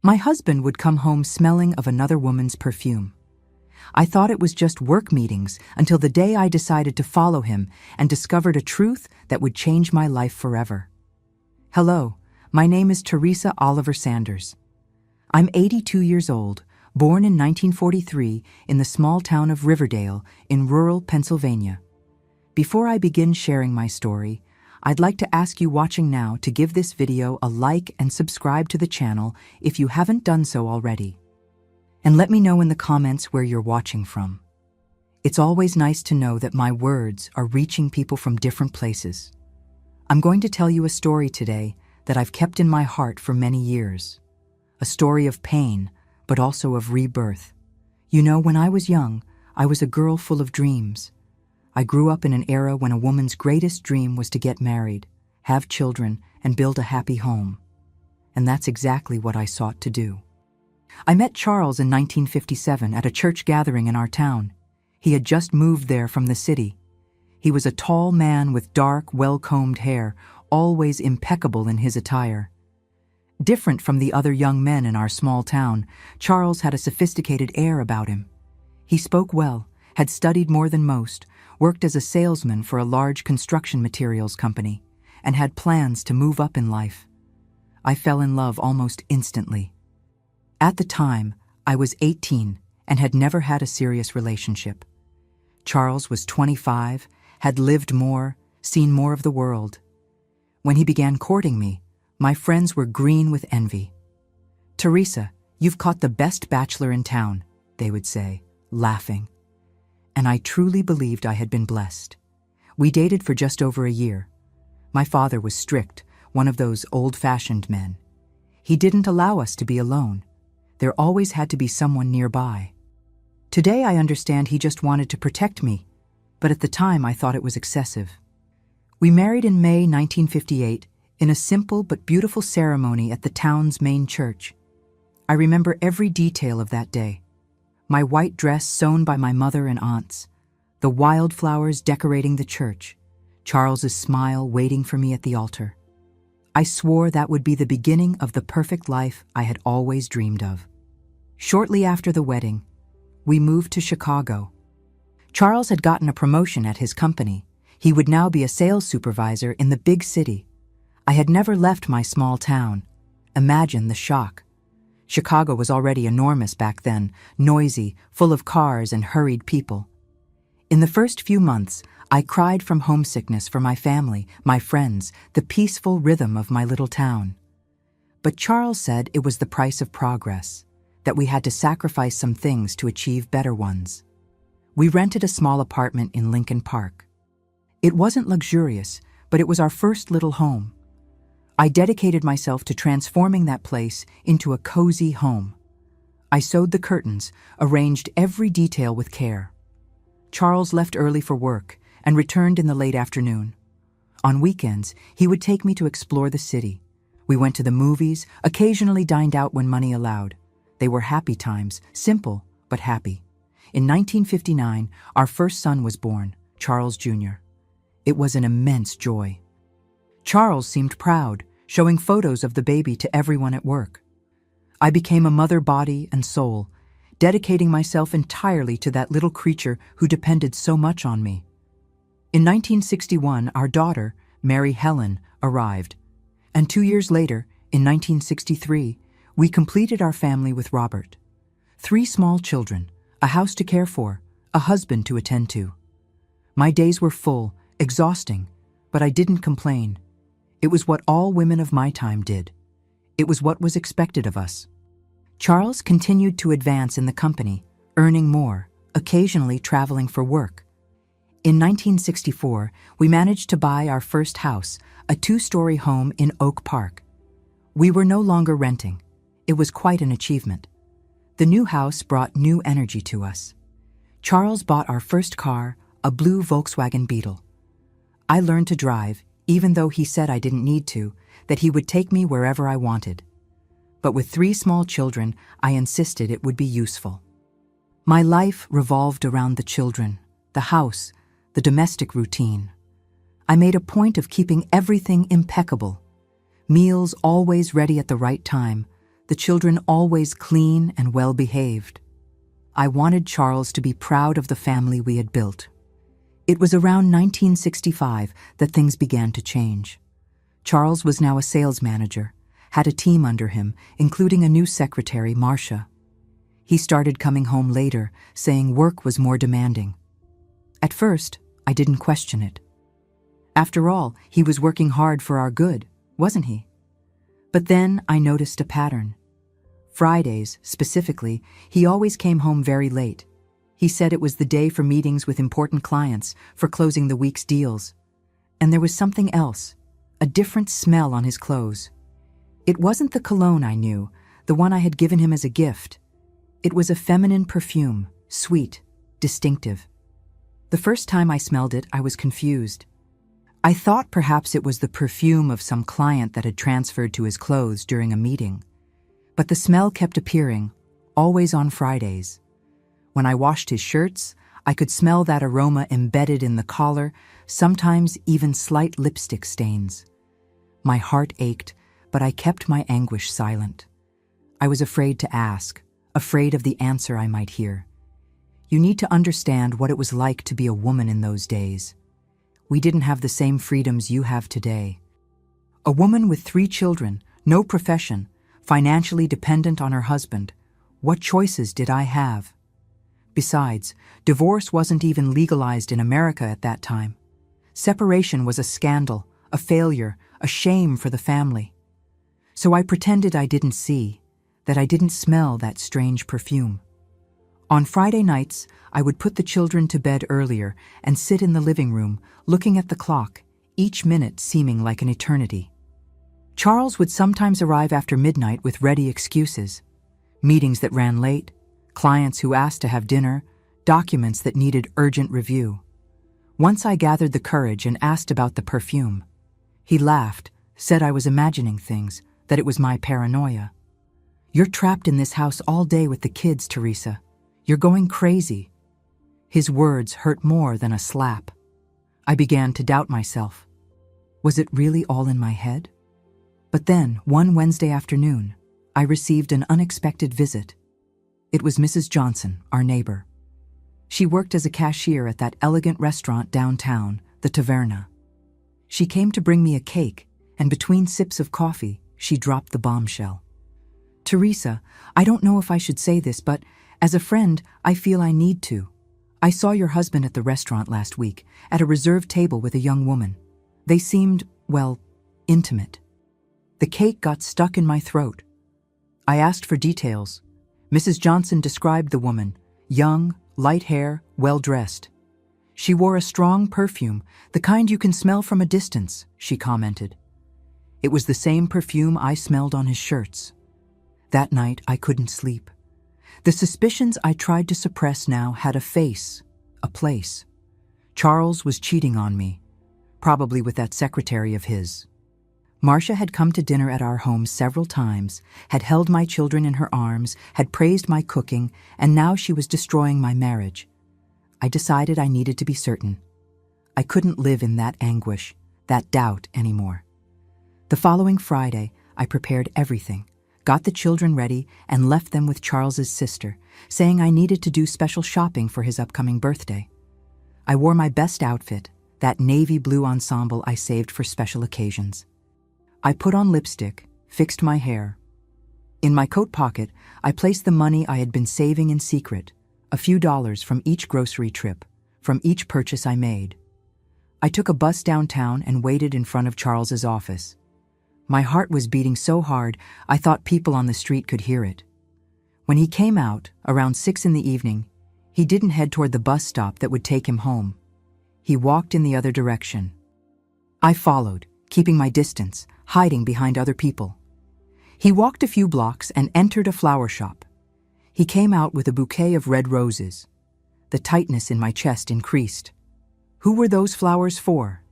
My husband would come home smelling of another woman's perfume. I thought it was just work meetings until the day I decided to follow him and discovered a truth that would change my life forever. Hello, my name is Teresa Oliver Sanders. I'm 82 years old, born in 1943 in the small town of Riverdale in rural Pennsylvania. Before I begin sharing my story, I'd like to ask you watching now to give this video a like and subscribe to the channel if you haven't done so already. And let me know in the comments where you're watching from. It's always nice to know that my words are reaching people from different places. I'm going to tell you a story today that I've kept in my heart for many years. A story of pain, but also of rebirth. You know, when I was young, I was a girl full of dreams. I grew up in an era when a woman's greatest dream was to get married, have children, and build a happy home. And that's exactly what I sought to do. I met Charles in 1957 at a church gathering in our town. He had just moved there from the city. He was a tall man with dark, well-combed hair, always impeccable in his attire. Different from the other young men in our small town, Charles had a sophisticated air about him. He spoke well, had studied more than most, worked as a salesman for a large construction materials company, and had plans to move up in life. I fell in love almost instantly. At the time, I was 18 and had never had a serious relationship. Charles was 25, had lived more, seen more of the world. When he began courting me, my friends were green with envy. "Teresa, you've caught the best bachelor in town," they would say, laughing. And I truly believed I had been blessed. We dated for just over a year. My father was strict, one of those old-fashioned men. He didn't allow us to be alone. There always had to be someone nearby. Today I understand he just wanted to protect me, but at the time I thought it was excessive. We married in May 1958 in a simple but beautiful ceremony at the town's main church. I remember every detail of that day. My white dress sewn by my mother and aunts, the wildflowers decorating the church, Charles's smile waiting for me at the altar. I swore that would be the beginning of the perfect life I had always dreamed of. Shortly after the wedding, we moved to Chicago. Charles had gotten a promotion at his company. He would now be a sales supervisor in the big city. I had never left my small town. Imagine the shock. Chicago was already enormous back then, noisy, full of cars and hurried people. In the first few months, I cried from homesickness for my family, my friends, the peaceful rhythm of my little town. But Charles said it was the price of progress, that we had to sacrifice some things to achieve better ones. We rented a small apartment in Lincoln Park. It wasn't luxurious, but it was our first little home. I dedicated myself to transforming that place into a cozy home. I sewed the curtains, arranged every detail with care. Charles left early for work and returned in the late afternoon. On weekends, he would take me to explore the city. We went to the movies, occasionally dined out when money allowed. They were happy times, simple but happy. In 1959, our first son was born, Charles Jr. It was an immense joy. Charles seemed proud, showing photos of the baby to everyone at work. I became a mother body and soul, dedicating myself entirely to that little creature who depended so much on me. In 1961, our daughter, Mary Helen, arrived, and 2 years later, in 1963, we completed our family with Robert. 3 small children, a house to care for, a husband to attend to. My days were full, exhausting, but I didn't complain. It was what all women of my time did. It was what was expected of us. Charles continued to advance in the company, earning more, occasionally traveling for work. In 1964, we managed to buy our first house, a 2-story home in Oak Park. We were no longer renting. It was quite an achievement. The new house brought new energy to us. Charles bought our first car, a blue Volkswagen Beetle. I learned to drive, even though he said I didn't need to, that he would take me wherever I wanted. But with 3 small children, I insisted it would be useful. My life revolved around the children, the house, the domestic routine. I made a point of keeping everything impeccable. Meals always ready at the right time, the children always clean and well-behaved. I wanted Charles to be proud of the family we had built. It was around 1965 that things began to change. Charles was now a sales manager, had a team under him, including a new secretary, Marcia. He started coming home later, saying work was more demanding. At first, I didn't question it. After all, he was working hard for our good, wasn't he? But then I noticed a pattern. Fridays, specifically, he always came home very late. He said it was the day for meetings with important clients, for closing the week's deals. And there was something else, a different smell on his clothes. It wasn't the cologne I knew, the one I had given him as a gift. It was a feminine perfume, sweet, distinctive. The first time I smelled it, I was confused. I thought perhaps it was the perfume of some client that had transferred to his clothes during a meeting. But the smell kept appearing, always on Fridays. When I washed his shirts, I could smell that aroma embedded in the collar, sometimes even slight lipstick stains. My heart ached, but I kept my anguish silent. I was afraid to ask, afraid of the answer I might hear. You need to understand what it was like to be a woman in those days. We didn't have the same freedoms you have today. A woman with 3 children, no profession, financially dependent on her husband. What choices did I have? Besides, divorce wasn't even legalized in America at that time. Separation was a scandal, a failure, a shame for the family. So I pretended I didn't see, that I didn't smell that strange perfume. On Friday nights, I would put the children to bed earlier and sit in the living room, looking at the clock, each minute seeming like an eternity. Charles would sometimes arrive after midnight with ready excuses. Meetings that ran late, clients who asked to have dinner, documents that needed urgent review. Once I gathered the courage and asked about the perfume. He laughed, said I was imagining things, that it was my paranoia. "You're trapped in this house all day with the kids, Teresa. You're going crazy." His words hurt more than a slap. I began to doubt myself. Was it really all in my head? But then, one Wednesday afternoon, I received an unexpected visit. It was Mrs. Johnson, our neighbor. She worked as a cashier at that elegant restaurant downtown, the Taverna. She came to bring me a cake, and between sips of coffee, she dropped the bombshell. "Teresa, I don't know if I should say this, but as a friend, I feel I need to. I saw your husband at the restaurant last week, at a reserved table with a young woman. They seemed, well, intimate." The cake got stuck in my throat. I asked for details. Mrs. Johnson described the woman, young, light hair, well-dressed. "She wore a strong perfume, the kind you can smell from a distance," she commented. It was the same perfume I smelled on his shirts. That night, I couldn't sleep. The suspicions I tried to suppress now had a face, a place. Charles was cheating on me, probably with that secretary of his. Marcia had come to dinner at our home several times, had held my children in her arms, had praised my cooking, and now she was destroying my marriage. I decided I needed to be certain. I couldn't live in that anguish, that doubt anymore. The following Friday, I prepared everything, got the children ready, and left them with Charles's sister, saying I needed to do special shopping for his upcoming birthday. I wore my best outfit, that navy blue ensemble I saved for special occasions. I put on lipstick, fixed my hair. In my coat pocket, I placed the money I had been saving in secret, a few dollars from each grocery trip, from each purchase I made. I took a bus downtown and waited in front of Charles's office. My heart was beating so hard, I thought people on the street could hear it. When he came out, around 6 in the evening, he didn't head toward the bus stop that would take him home. He walked in the other direction. I followed, keeping my distance, hiding behind other people. He walked a few blocks and entered a flower shop. He came out with a bouquet of red roses. The tightness in my chest increased. Who were those flowers for?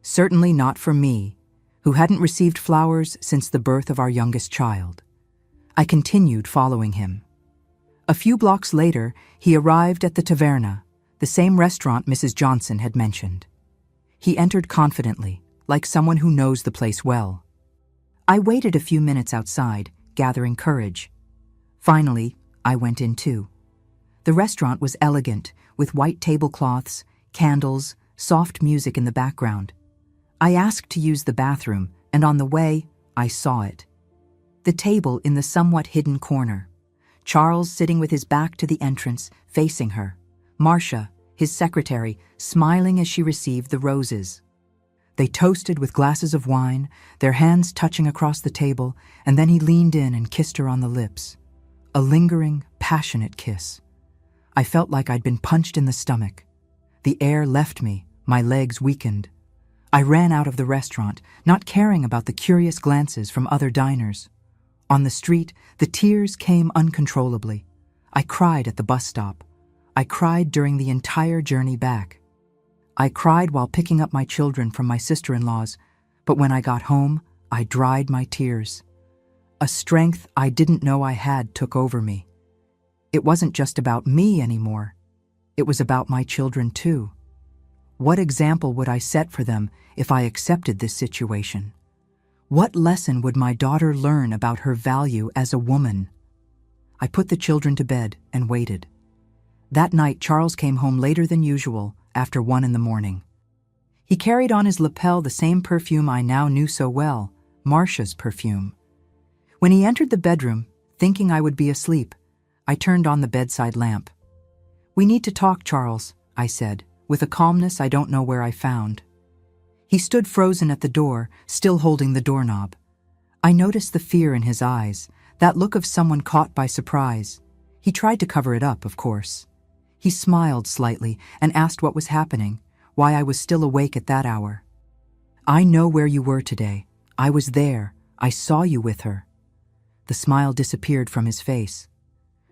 Certainly not for me, who hadn't received flowers since the birth of our youngest child. I continued following him. A few blocks later, he arrived at the Taverna, the same restaurant Mrs. Johnson had mentioned. He entered confidently, like someone who knows the place well. I waited a few minutes outside, gathering courage. Finally, I went in too. The restaurant was elegant, with white tablecloths, candles, soft music in the background. I asked to use the bathroom, and on the way, I saw it. The table in the somewhat hidden corner. Charles sitting with his back to the entrance, facing her. Marcia, his secretary, smiling as she received the roses. They toasted with glasses of wine, their hands touching across the table, and then he leaned in and kissed her on the lips. A lingering, passionate kiss. I felt like I'd been punched in the stomach. The air left me, my legs weakened. I ran out of the restaurant, not caring about the curious glances from other diners. On the street, the tears came uncontrollably. I cried at the bus stop. I cried during the entire journey back. I cried while picking up my children from my sister-in-law's, but when I got home, I dried my tears. A strength I didn't know I had took over me. It wasn't just about me anymore. It was about my children too. What example would I set for them if I accepted this situation? What lesson would my daughter learn about her value as a woman? I put the children to bed and waited. That night, Charles came home later than usual, after 1 a.m. He carried on his lapel the same perfume I now knew so well, Marcia's perfume. When he entered the bedroom, thinking I would be asleep, I turned on the bedside lamp. "We need to talk, Charles," I said, with a calmness I don't know where I found. He stood frozen at the door, still holding the doorknob. I noticed the fear in his eyes, that look of someone caught by surprise. He tried to cover it up, of course. He smiled slightly and asked what was happening, why I was still awake at that hour. "I know where you were today. I was there. I saw you with her." The smile disappeared from his face.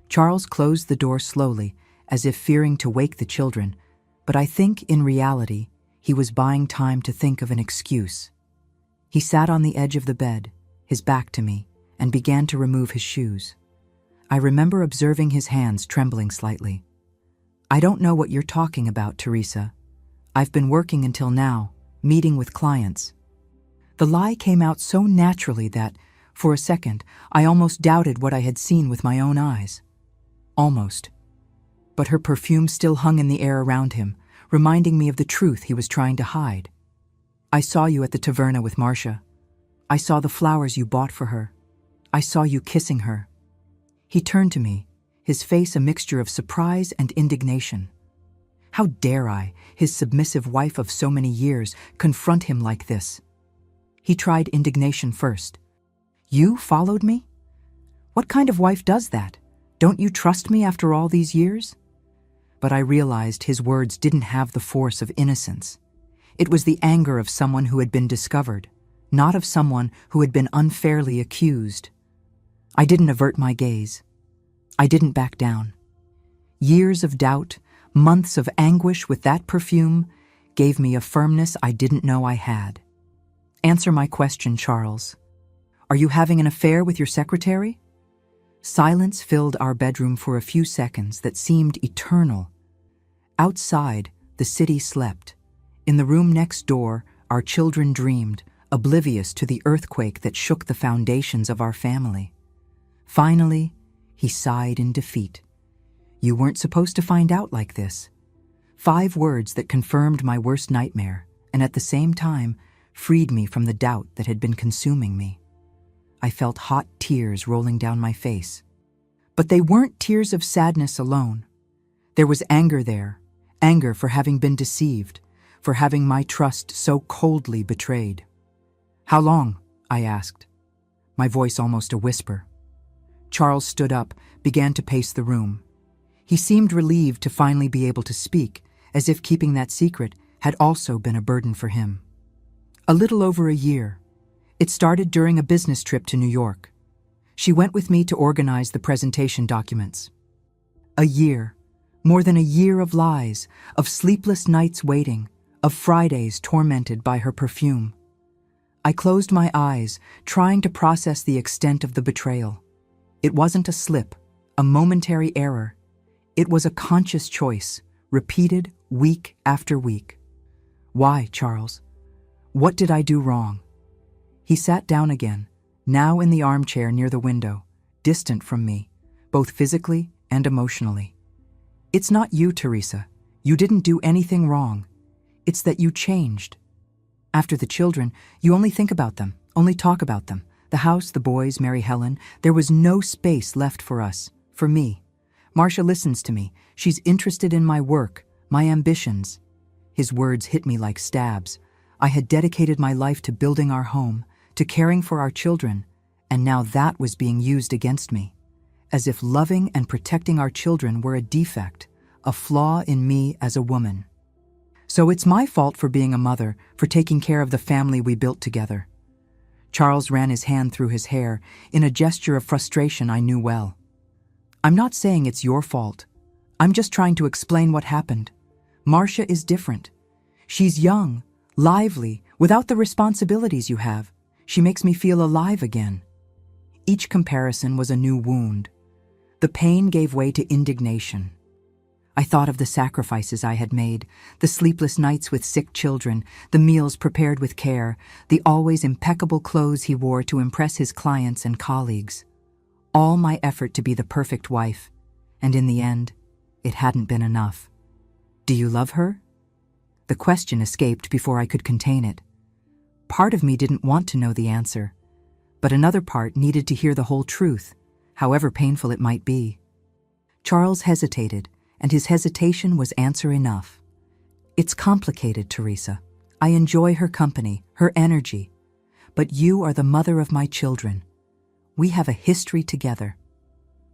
Charles closed the door slowly, as if fearing to wake the children, but I think, in reality, he was buying time to think of an excuse. He sat on the edge of the bed, his back to me, and began to remove his shoes. I remember observing his hands trembling slightly. "I don't know what you're talking about, Teresa. I've been working until now, meeting with clients." The lie came out so naturally that, for a second, I almost doubted what I had seen with my own eyes. Almost. But her perfume still hung in the air around him, reminding me of the truth he was trying to hide. "I saw you at the taverna with Marcia. I saw the flowers you bought for her. I saw you kissing her." He turned to me, his face a mixture of surprise and indignation. How dare I, his submissive wife of so many years, confront him like this? He tried indignation first. "You followed me? What kind of wife does that? Don't you trust me after all these years?" But I realized his words didn't have the force of innocence. It was the anger of someone who had been discovered, not of someone who had been unfairly accused. I didn't avert my gaze. I didn't back down. Years of doubt, months of anguish with that perfume, gave me a firmness I didn't know I had. "Answer my question, Charles. Are you having an affair with your secretary?" Silence filled our bedroom for a few seconds that seemed eternal. Outside, the city slept. In the room next door, our children dreamed, oblivious to the earthquake that shook the foundations of our family. Finally, he sighed in defeat. "You weren't supposed to find out like this." 5 words that confirmed my worst nightmare, and at the same time, freed me from the doubt that had been consuming me. I felt hot tears rolling down my face. But they weren't tears of sadness alone. There was anger there, anger for having been deceived, for having my trust so coldly betrayed. "How long?" I asked, my voice almost a whisper. Charles stood up, began to pace the room. He seemed relieved to finally be able to speak, as if keeping that secret had also been a burden for him. "A little over a year. It started during a business trip to New York. She went with me to organize the presentation documents. A year, more than a year of lies, of sleepless nights waiting, of Fridays tormented by her perfume. I closed my eyes, trying to process the extent of the betrayal. It wasn't a slip, a momentary error. It was a conscious choice, repeated week after week. Why, Charles? What did I do wrong?" He sat down again, now in the armchair near the window, distant from me, both physically and emotionally. It's not you, Teresa. You didn't do anything wrong. It's that you changed. After the children, you only think about them, only talk about them. The house, the boys, Mary Helen. There was no space left for us, for me. Marcia listens to me. She's interested in my work, my ambitions. His words hit me like stabs. I had dedicated my life to building our home, to caring for our children, and now that was being used against me. As if loving and protecting our children were a defect, a flaw in me as a woman. So it's my fault for being a mother, for taking care of the family we built together. Charles ran his hand through his hair in a gesture of frustration I knew well. I'm not saying it's your fault. I'm just trying to explain what happened. Marcia is different. She's young, lively, without the responsibilities you have. She makes me feel alive again. Each comparison was a new wound. The pain gave way to indignation. I thought of the sacrifices I had made, the sleepless nights with sick children, the meals prepared with care, the always impeccable clothes he wore to impress his clients and colleagues. All my effort to be the perfect wife, and in the end, it hadn't been enough. Do you love her? The question escaped before I could contain it. Part of me didn't want to know the answer, but another part needed to hear the whole truth, however painful it might be. Charles hesitated, and his hesitation was answer enough. It's complicated, Teresa. I enjoy her company, her energy. But you are the mother of my children. We have a history together.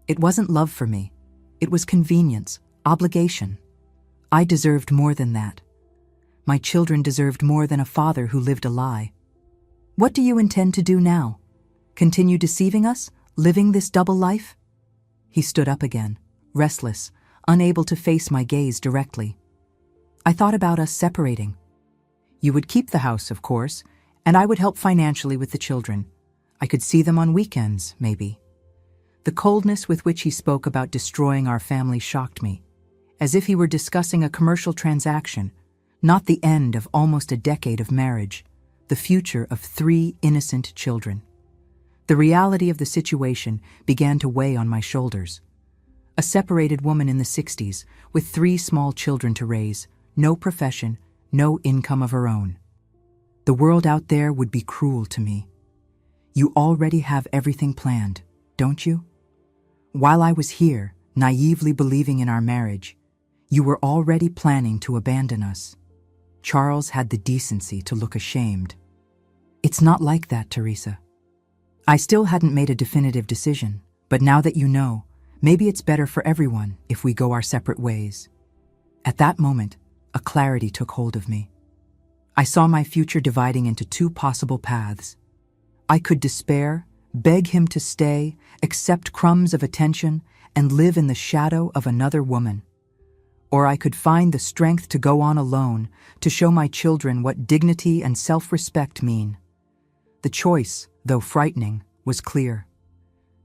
It wasn't love for me. It was convenience, obligation. I deserved more than that. My children deserved more than a father who lived a lie. What do you intend to do now? Continue deceiving us, living this double life? He stood up again, restless, unable to face my gaze directly. I thought about us separating. You would keep the house, of course, and I would help financially with the children. I could see them on weekends, maybe. The coldness with which he spoke about destroying our family shocked me, as if he were discussing a commercial transaction, not the end of almost a decade of marriage, the future of 3 innocent children. The reality of the situation began to weigh on my shoulders. A separated woman in the 60s, with 3 small children to raise, no profession, no income of her own. The world out there would be cruel to me. You already have everything planned, don't you? While I was here, naively believing in our marriage, you were already planning to abandon us. Charles had the decency to look ashamed. It's not like that, Teresa. I still hadn't made a definitive decision, but now that you know, maybe it's better for everyone if we go our separate ways. At that moment, a clarity took hold of me. I saw my future dividing into 2 possible paths. I could despair, beg him to stay, accept crumbs of attention, and live in the shadow of another woman. Or I could find the strength to go on alone, to show my children what dignity and self-respect mean. The choice, though frightening, was clear.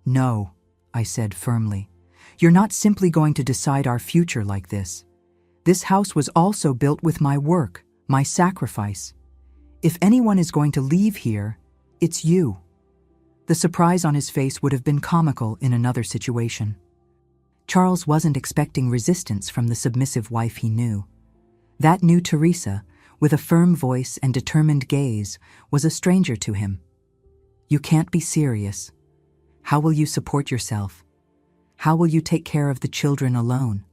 No, I said firmly. You're not simply going to decide our future like this. This house was also built with my work, my sacrifice. If anyone is going to leave here, it's you. The surprise on his face would have been comical in another situation. Charles wasn't expecting resistance from the submissive wife he knew. That new Teresa, with a firm voice and determined gaze, was a stranger to him. You can't be serious. How will you support yourself? How will you take care of the children alone?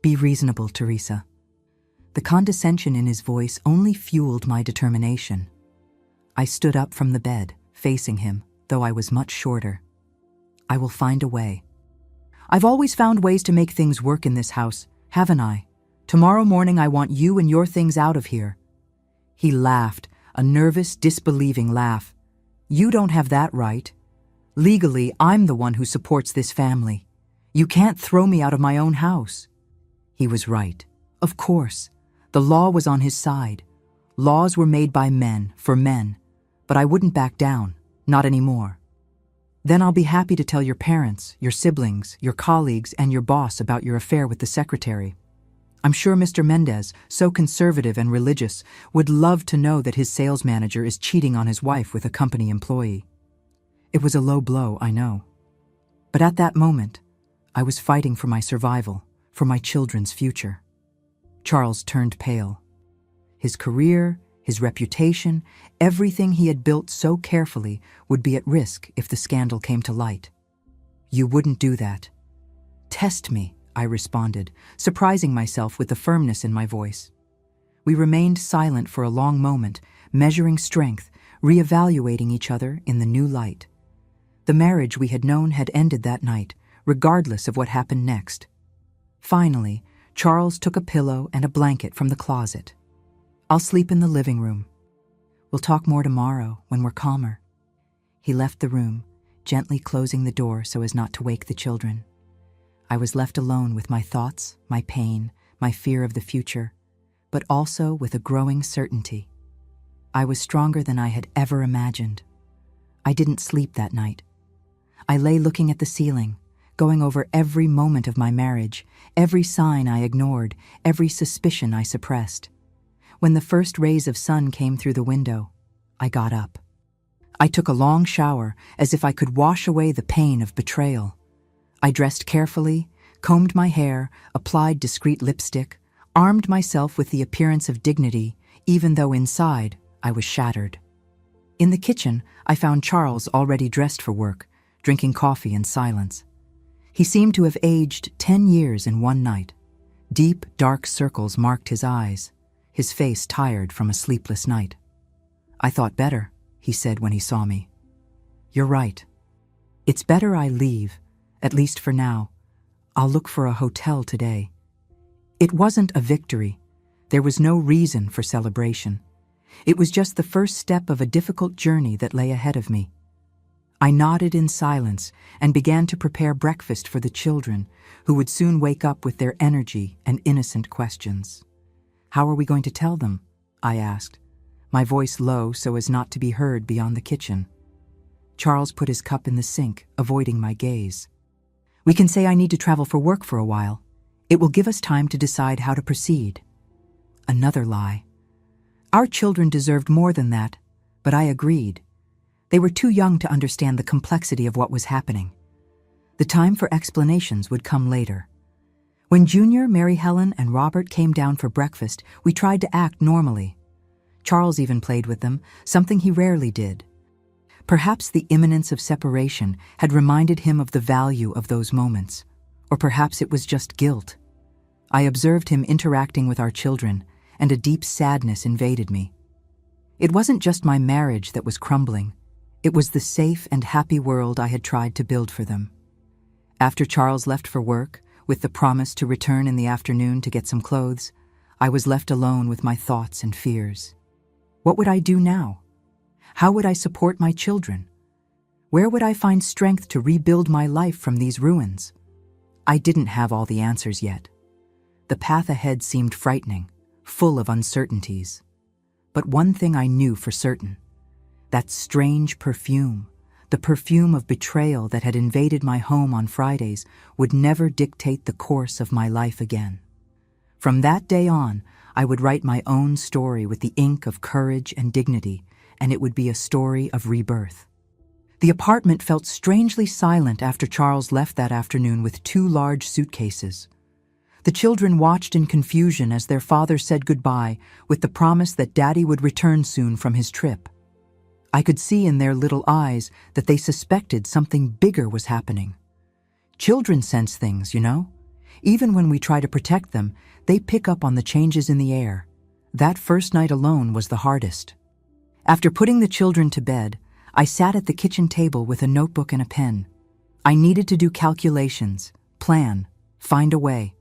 Be reasonable, Teresa. The condescension in his voice only fueled my determination. I stood up from the bed, facing him, though I was much shorter. I will find a way. I've always found ways to make things work in this house, haven't I? Tomorrow morning I want you and your things out of here. He laughed, a nervous, disbelieving laugh. You don't have that right. Legally, I'm the one who supports this family. You can't throw me out of my own house. He was right. Of course. The law was on his side. Laws were made by men, for men. But I wouldn't back down. Not anymore. Then I'll be happy to tell your parents, your siblings, your colleagues, and your boss about your affair with the secretary. I'm sure Mr. Mendez, so conservative and religious, would love to know that his sales manager is cheating on his wife with a company employee. It was a low blow, I know. But at that moment, I was fighting for my survival, for my children's future. Charles turned pale. His career, his reputation, everything he had built so carefully would be at risk if the scandal came to light. "You wouldn't do that." "Test me," I responded, surprising myself with the firmness in my voice. We remained silent for a long moment, measuring strength, reevaluating each other in the new light. The marriage we had known had ended that night, regardless of what happened next. Finally, Charles took a pillow and a blanket from the closet. "I'll sleep in the living room. We'll talk more tomorrow when we're calmer." He left the room, gently closing the door so as not to wake the children. I was left alone with my thoughts, my pain, my fear of the future, but also with a growing certainty. I was stronger than I had ever imagined. I didn't sleep that night. I lay looking at the ceiling, going over every moment of my marriage, every sign I ignored, every suspicion I suppressed. When the first rays of sun came through the window, I got up. I took a long shower, as if I could wash away the pain of betrayal. I dressed carefully, combed my hair, applied discreet lipstick, armed myself with the appearance of dignity, even though inside I was shattered. In the kitchen, I found Charles already dressed for work, drinking coffee in silence. He seemed to have aged 10 years in one night. Deep, dark circles marked his eyes, his face tired from a sleepless night. "I thought better," he said when he saw me. "You're right. It's better I leave, at least for now. I'll look for a hotel today." It wasn't a victory. There was no reason for celebration. It was just the first step of a difficult journey that lay ahead of me. I nodded in silence and began to prepare breakfast for the children, who would soon wake up with their energy and innocent questions. "How are we going to tell them?" I asked, my voice low so as not to be heard beyond the kitchen. Charles put his cup in the sink, avoiding my gaze. "We can say I need to travel for work for a while. It will give us time to decide how to proceed." Another lie. Our children deserved more than that, but I agreed. They were too young to understand the complexity of what was happening. The time for explanations would come later. When Junior, Mary Helen, and Robert came down for breakfast, we tried to act normally. Charles even played with them, something he rarely did. Perhaps the imminence of separation had reminded him of the value of those moments, or perhaps it was just guilt. I observed him interacting with our children, and a deep sadness invaded me. It wasn't just my marriage that was crumbling. It was the safe and happy world I had tried to build for them. After Charles left for work, with the promise to return in the afternoon to get some clothes, I was left alone with my thoughts and fears. What would I do now? How would I support my children? Where would I find strength to rebuild my life from these ruins? I didn't have all the answers yet. The path ahead seemed frightening, full of uncertainties. But one thing I knew for certain: that strange perfume, the perfume of betrayal that had invaded my home on Fridays, would never dictate the course of my life again. From that day on, I would write my own story with the ink of courage and dignity, and it would be a story of rebirth. The apartment felt strangely silent after Charles left that afternoon with 2 large suitcases. The children watched in confusion as their father said goodbye, with the promise that Daddy would return soon from his trip. I could see in their little eyes that they suspected something bigger was happening. Children sense things, you know? Even when we try to protect them, they pick up on the changes in the air. That first night alone was the hardest. After putting the children to bed, I sat at the kitchen table with a notebook and a pen. I needed to do calculations, plan, find a way.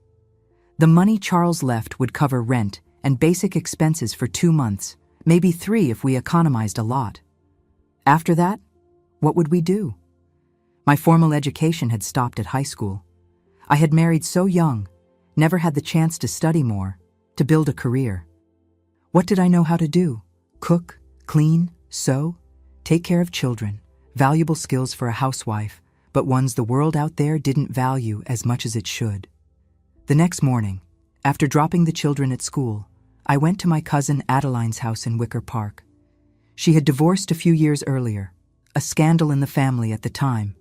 The money Charles left would cover rent and basic expenses for 2 months, maybe 3 if we economized a lot. After that, what would we do? My formal education had stopped at high school. I had married so young, never had the chance to study more, to build a career. What did I know how to do? Cook, clean, sew, take care of children, valuable skills for a housewife, but ones the world out there didn't value as much as it should. The next morning, after dropping the children at school, I went to my cousin Adeline's house in Wicker Park. She had divorced a few years earlier, a scandal in the family at the time.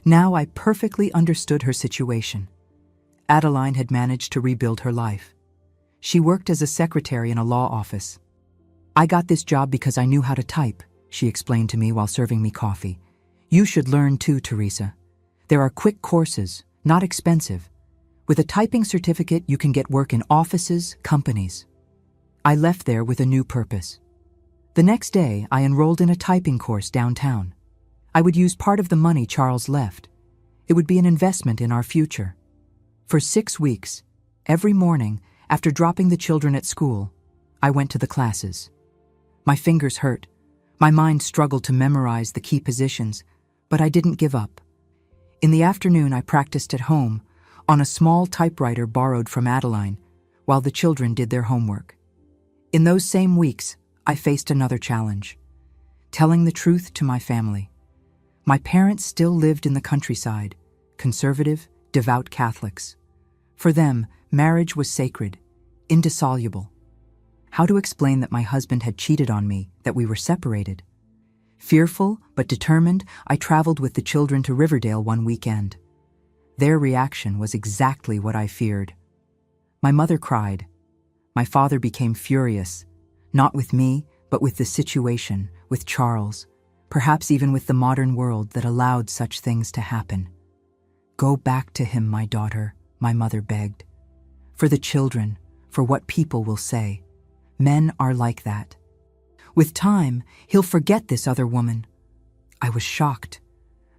Now I perfectly understood her situation. Adeline had managed to rebuild her life. She worked as a secretary in a law office. "I got this job because I knew how to type," she explained to me while serving me coffee. "You should learn too, Teresa. There are quick courses, not expensive. With a typing certificate, you can get work in offices, companies." I left there with a new purpose. The next day, I enrolled in a typing course downtown. I would use part of the money Charles left. It would be an investment in our future. For 6 weeks, every morning, after dropping the children at school, I went to the classes. My fingers hurt. My mind struggled to memorize the key positions, but I didn't give up. In the afternoon, I practiced at home, on a small typewriter borrowed from Adeline, while the children did their homework. In those same weeks, I faced another challenge: telling the truth to my family. My parents still lived in the countryside, conservative, devout Catholics. For them, marriage was sacred, indissoluble. How to explain that my husband had cheated on me, that we were separated? Fearful but determined, I traveled with the children to Riverdale one weekend. Their reaction was exactly what I feared. My mother cried. My father became furious, not with me, but with the situation, with Charles, perhaps even with the modern world that allowed such things to happen. "Go back to him, my daughter," my mother begged. "For the children, for what people will say. Men are like that. With time, he'll forget this other woman." I was shocked.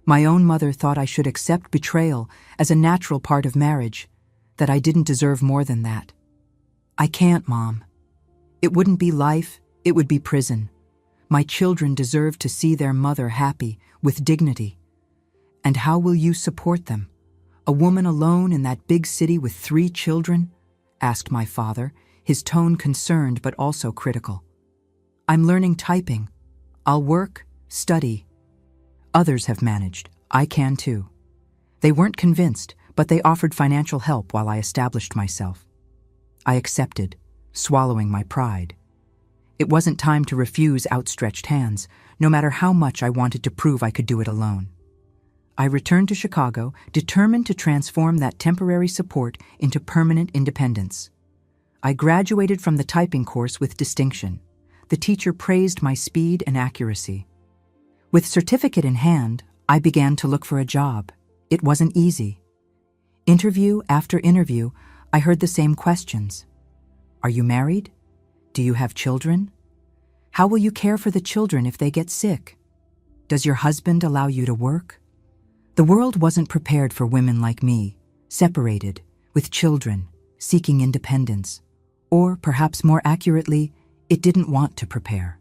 My own mother thought I should accept betrayal as a natural part of marriage, that I didn't deserve more than that. "I can't, Mom. It wouldn't be life, it would be prison. My children deserve to see their mother happy, with dignity. And how will you support them? A woman alone in that big city with 3 children?" asked my father, his tone concerned but also critical. "I'm learning typing. I'll work, study. Others have managed. I can too." They weren't convinced, but they offered financial help while I established myself. I accepted, swallowing my pride. It wasn't time to refuse outstretched hands, no matter how much I wanted to prove I could do it alone. I returned to Chicago, determined to transform that temporary support into permanent independence. I graduated from the typing course with distinction. The teacher praised my speed and accuracy. With certificate in hand, I began to look for a job. It wasn't easy. Interview after interview, I heard the same questions. "Are you married? Do you have children? How will you care for the children if they get sick? Does your husband allow you to work?" The world wasn't prepared for women like me, separated, with children, seeking independence. Or, perhaps more accurately, it didn't want to prepare.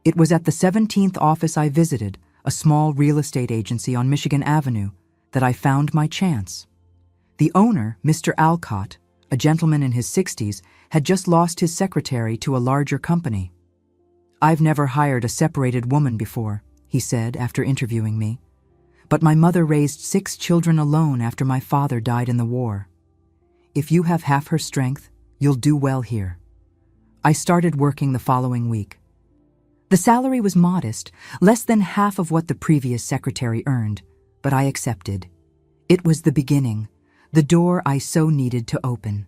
It was at the 17th office I visited, a small real estate agency on Michigan Avenue, that I found my chance. The owner, Mr. Alcott, a gentleman in his 60s, had just lost his secretary to a larger company. "I've never hired a separated woman before," he said after interviewing me. "But my mother raised 6 children alone after my father died in the war. If you have half her strength, you'll do well here." I started working the following week. The salary was modest, less than half of what the previous secretary earned, but I accepted. It was the beginning, the door I so needed to open.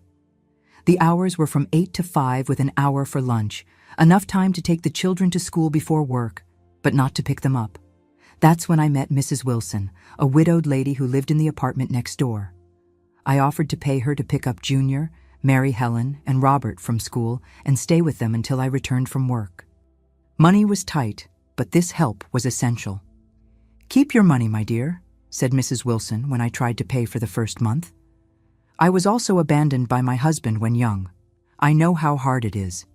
The hours were from 8 to 5 with an hour for lunch, enough time to take the children to school before work, but not to pick them up. That's when I met Mrs. Wilson, a widowed lady who lived in the apartment next door. I offered to pay her to pick up Junior, Mary Helen, and Robert from school and stay with them until I returned from work. Money was tight, but this help was essential. "Keep your money, my dear," said Mrs. Wilson when I tried to pay for the first month. "I was also abandoned by my husband when young. I know how hard it is.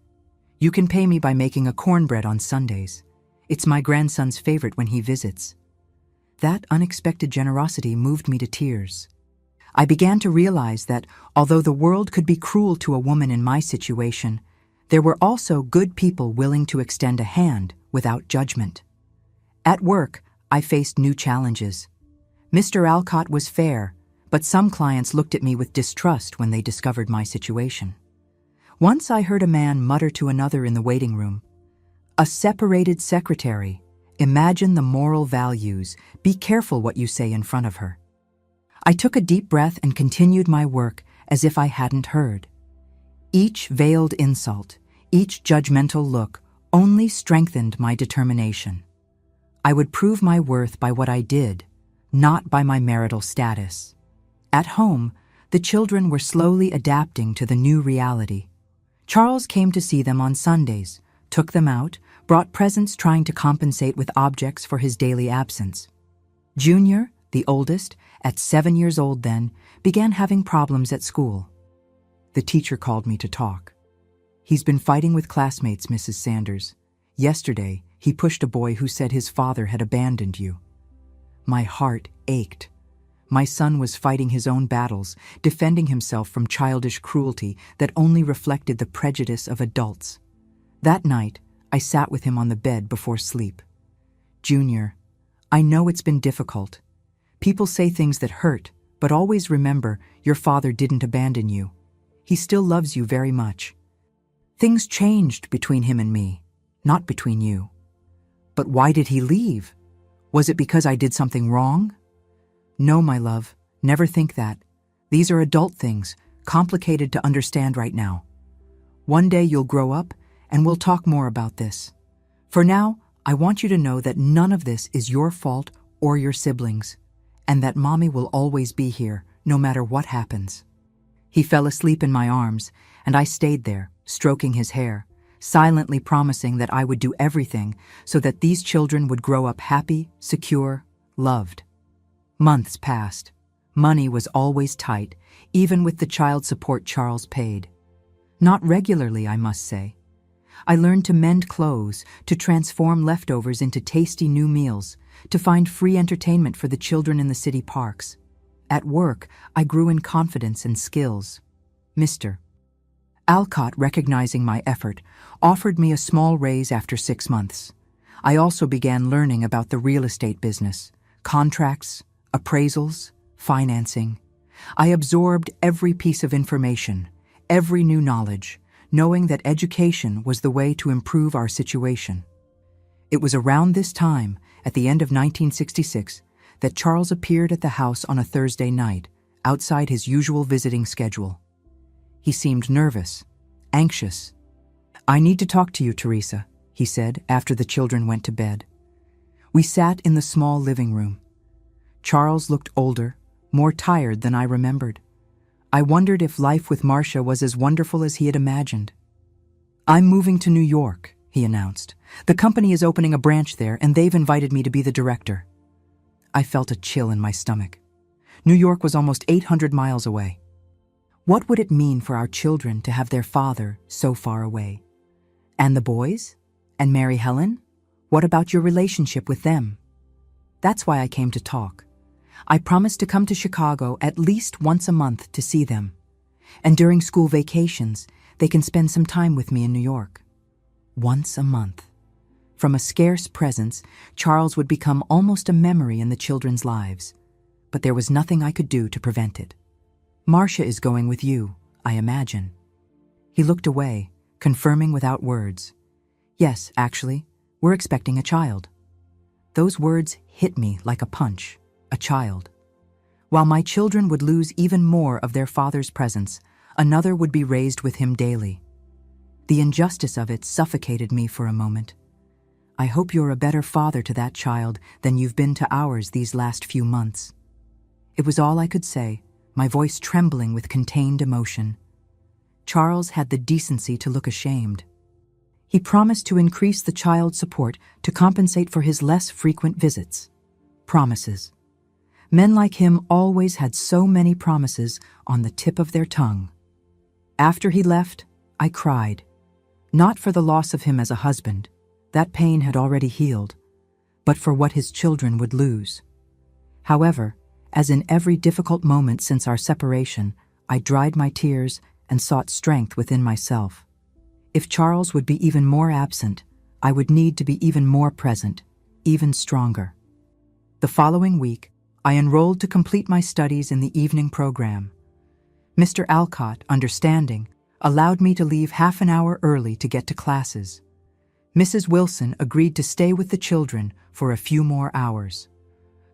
You can pay me by making a cornbread on Sundays. It's my grandson's favorite when he visits." That unexpected generosity moved me to tears. I began to realize that, although the world could be cruel to a woman in my situation, there were also good people willing to extend a hand without judgment. At work, I faced new challenges. Mr. Alcott was fair, but some clients looked at me with distrust when they discovered my situation. Once I heard a man mutter to another in the waiting room, "A separated secretary, Imagine the moral values. Be careful what you say in front of her. I took a deep breath and continued my work as if I hadn't heard. Each veiled insult, each judgmental look only strengthened my determination. I would prove my worth by what I did, not by my marital status. At home, the children were slowly adapting to the new reality. Charles came to see them on Sundays, took them out, brought presents trying to compensate with objects for his daily absence. Junior, the oldest, at 7 years old then, began having problems at school. The teacher called me to talk. "He's been fighting with classmates, Mrs. Sanders. Yesterday, he pushed a boy who said his father had abandoned you." My heart ached. My son was fighting his own battles, defending himself from childish cruelty that only reflected the prejudice of adults. That night, I sat with him on the bed before sleep. "Junior, I know it's been difficult. People say things that hurt, but always remember your father didn't abandon you. He still loves you very much. Things changed between him and me, not between you. But why did he leave? Was it because I did something wrong?" "No, my love, never think that. These are adult things, complicated to understand right now. One day you'll grow up, and we'll talk more about this. For now, I want you to know that none of this is your fault or your siblings, and that Mommy will always be here, no matter what happens." He fell asleep in my arms, and I stayed there, stroking his hair, silently promising that I would do everything so that these children would grow up happy, secure, loved. Months passed. Money was always tight, even with the child support Charles paid. Not regularly, I must say. I learned to mend clothes, to transform leftovers into tasty new meals, to find free entertainment for the children in the city parks. At work, I grew in confidence and skills. Mr. Alcott, recognizing my effort, offered me a small raise after 6 months. I also began learning about the real estate business, contracts, appraisals, financing. I absorbed every piece of information, every new knowledge, knowing that education was the way to improve our situation. It was around this time, at the end of 1966, that Charles appeared at the house on a Thursday night, outside his usual visiting schedule. He seemed nervous, anxious. "I need to talk to you, Teresa," he said after the children went to bed. We sat in the small living room. Charles looked older, more tired than I remembered. I wondered if life with Marcia was as wonderful as he had imagined. "I'm moving to New York," he announced. "The company is opening a branch there, and they've invited me to be the director." I felt a chill in my stomach. New York was almost 800 miles away. What would it mean for our children to have their father so far away? And the boys? And Mary Helen? What about your relationship with them? That's why I came to talk. I promised to come to Chicago at least once a month to see them. And during school vacations, they can spend some time with me in New York. Once a month. From a scarce presence, Charles would become almost a memory in the children's lives. But there was nothing I could do to prevent it. "Marcia is going with you, I imagine." He looked away, confirming without words. "Yes, actually, we're expecting a child." Those words hit me like a punch. A child. While my children would lose even more of their father's presence, another would be raised with him daily. The injustice of it suffocated me for a moment. "I hope you're a better father to that child than you've been to ours these last few months." It was all I could say, my voice trembling with contained emotion. Charles had the decency to look ashamed. He promised to increase the child support to compensate for his less frequent visits. Promises. Men like him always had so many promises on the tip of their tongue. After he left, I cried. Not for the loss of him as a husband, that pain had already healed, but for what his children would lose. However, as in every difficult moment since our separation, I dried my tears and sought strength within myself. If Charles would be even more absent, I would need to be even more present, even stronger. The following week, I enrolled to complete my studies in the evening program. Mr. Alcott, understanding, allowed me to leave half an hour early to get to classes. Mrs. Wilson agreed to stay with the children for a few more hours.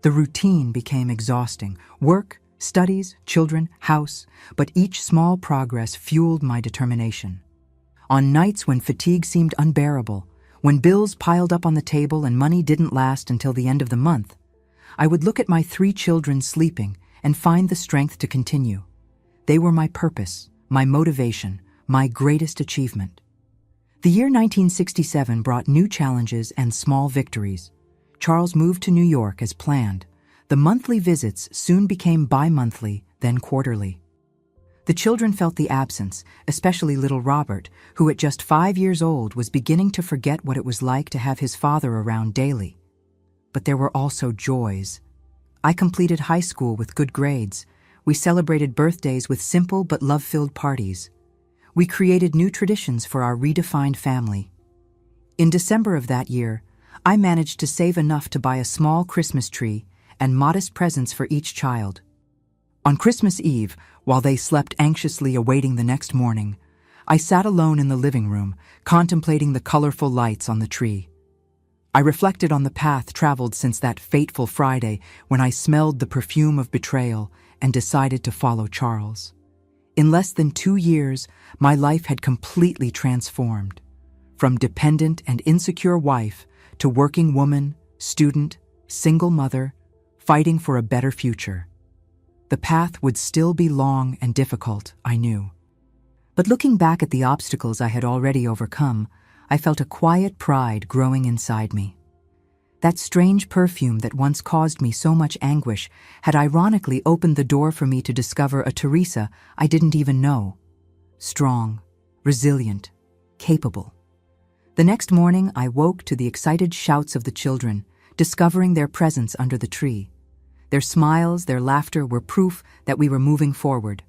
The routine became exhausting. Work, studies, children, house, but each small progress fueled my determination. On nights when fatigue seemed unbearable, when bills piled up on the table and money didn't last until the end of the month, I would look at my 3 children sleeping and find the strength to continue. They were my purpose, my motivation, my greatest achievement. The year 1967 brought new challenges and small victories. Charles moved to New York as planned. The monthly visits soon became bi-monthly, then quarterly. The children felt the absence, especially little Robert, who at just 5 years old was beginning to forget what it was like to have his father around daily. But there were also joys. I completed high school with good grades. We celebrated birthdays with simple but love-filled parties. We created new traditions for our redefined family. In December of that year, I managed to save enough to buy a small Christmas tree and modest presents for each child. On Christmas Eve, while they slept anxiously awaiting the next morning, I sat alone in the living room, contemplating the colorful lights on the tree. I reflected on the path traveled since that fateful Friday when I smelled the perfume of betrayal and decided to follow Charles. In less than 2 years, my life had completely transformed. From dependent and insecure wife to working woman, student, single mother, fighting for a better future. The path would still be long and difficult, I knew. But looking back at the obstacles I had already overcome, I felt a quiet pride growing inside me. That strange perfume that once caused me so much anguish had ironically opened the door for me to discover a Teresa I didn't even know. Strong, resilient, capable. The next morning, I woke to the excited shouts of the children, discovering their presence under the tree. Their smiles, their laughter were proof that we were moving forward.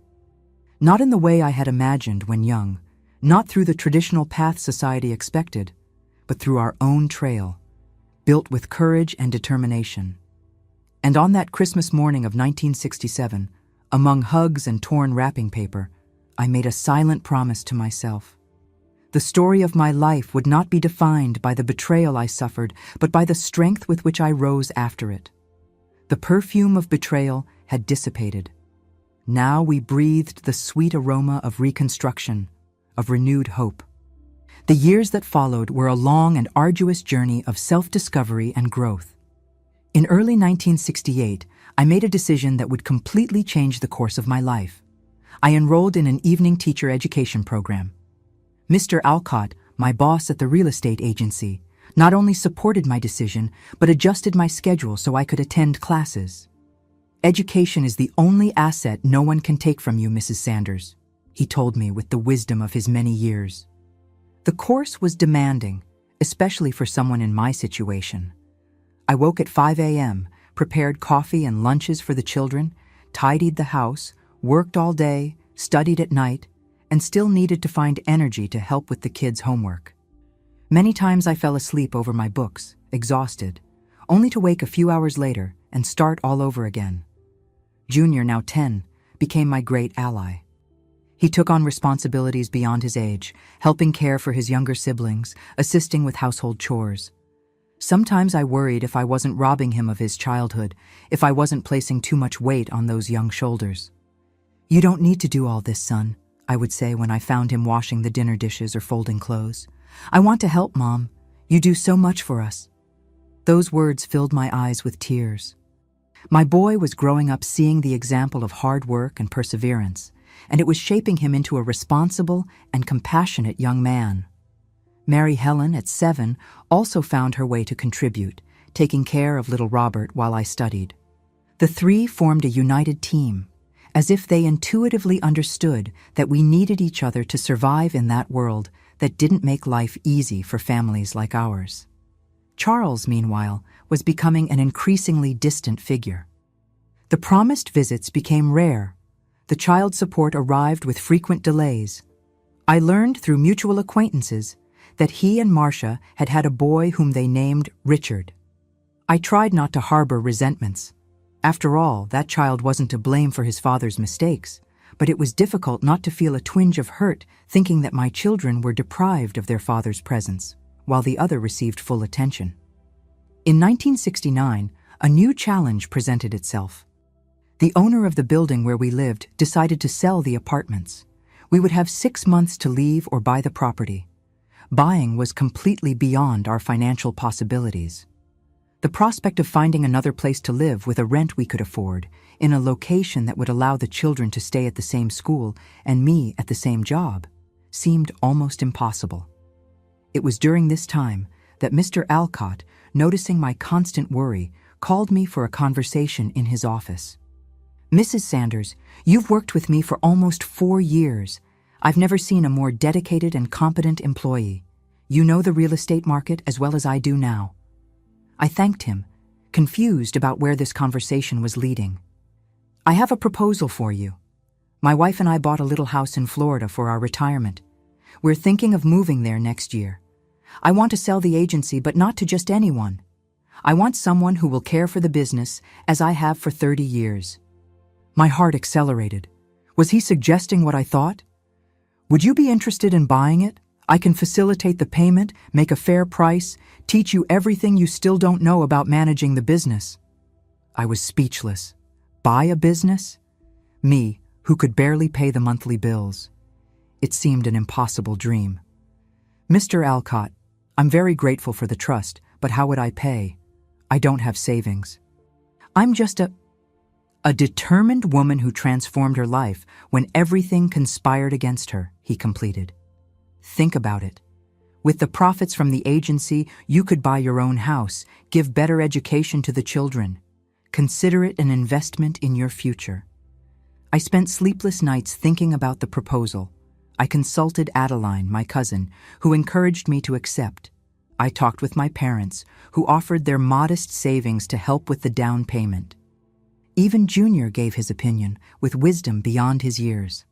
Not in the way I had imagined when young, not through the traditional path society expected, but through our own trail, built with courage and determination. And on that Christmas morning of 1967, among hugs and torn wrapping paper, I made a silent promise to myself. The story of my life would not be defined by the betrayal I suffered, but by the strength with which I rose after it. The perfume of betrayal had dissipated. Now we breathed the sweet aroma of reconstruction, of renewed hope. The years that followed were a long and arduous journey of self-discovery and growth. In early 1968, I made a decision that would completely change the course of my life. I enrolled in an evening teacher education program. Mr. Alcott, my boss at the real estate agency, not only supported my decision, but adjusted my schedule so I could attend classes. "Education is the only asset no one can take from you, Mrs. Sanders," he told me with the wisdom of his many years. The course was demanding, especially for someone in my situation. I woke at 5 a.m., prepared coffee and lunches for the children, tidied the house, worked all day, studied at night, and still needed to find energy to help with the kids' homework. Many times I fell asleep over my books, exhausted, only to wake a few hours later and start all over again. Junior, now 10, became my great ally. He took on responsibilities beyond his age, helping care for his younger siblings, assisting with household chores. Sometimes I worried if I wasn't robbing him of his childhood, if I wasn't placing too much weight on those young shoulders. "You don't need to do all this, son," I would say when I found him washing the dinner dishes or folding clothes. "I want to help, Mom. You do so much for us." Those words filled my eyes with tears. My boy was growing up seeing the example of hard work and perseverance, and it was shaping him into a responsible and compassionate young man. Mary Helen, at 7, also found her way to contribute, taking care of little Robert while I studied. The 3 formed a united team, as if they intuitively understood that we needed each other to survive in that world that didn't make life easy for families like ours. Charles, meanwhile, was becoming an increasingly distant figure. The promised visits became rare. The child support arrived with frequent delays. I learned through mutual acquaintances that he and Marcia had had a boy whom they named Richard. I tried not to harbor resentments. After all, that child wasn't to blame for his father's mistakes, but it was difficult not to feel a twinge of hurt thinking that my children were deprived of their father's presence. while the other received full attention. In 1969, a new challenge presented itself. The owner of the building where we lived decided to sell the apartments. We would have 6 months to leave or buy the property. Buying was completely beyond our financial possibilities. The prospect of finding another place to live with a rent we could afford, in a location that would allow the children to stay at the same school and me at the same job, seemed almost impossible. It was during this time that Mr. Alcott, noticing my constant worry, called me for a conversation in his office. "Mrs. Sanders, you've worked with me for almost 4 years. I've never seen a more dedicated and competent employee. You know the real estate market as well as I do now." I thanked him, confused about where this conversation was leading. "I have a proposal for you. My wife and I bought a little house in Florida for our retirement. We're thinking of moving there next year. I want to sell the agency, but not to just anyone. I want someone who will care for the business as I have for 30 years. My heart accelerated. Was he suggesting what I thought? "Would you be interested in buying it? I can facilitate the payment, make a fair price, teach you everything you still don't know about managing the business." I was speechless. Buy a business? Me, who could barely pay the monthly bills. It seemed an impossible dream. "Mr. Alcott, I'm very grateful for the trust, but how would I pay? I don't have savings. I'm just a determined woman who transformed her life when everything conspired against her," he completed. "Think about it. With the profits from the agency, you could buy your own house, give better education to the children. Consider it an investment in your future." I spent sleepless nights thinking about the proposal. I consulted Adeline, my cousin, who encouraged me to accept. I talked with my parents, who offered their modest savings to help with the down payment. Even Junior gave his opinion, with wisdom beyond his years.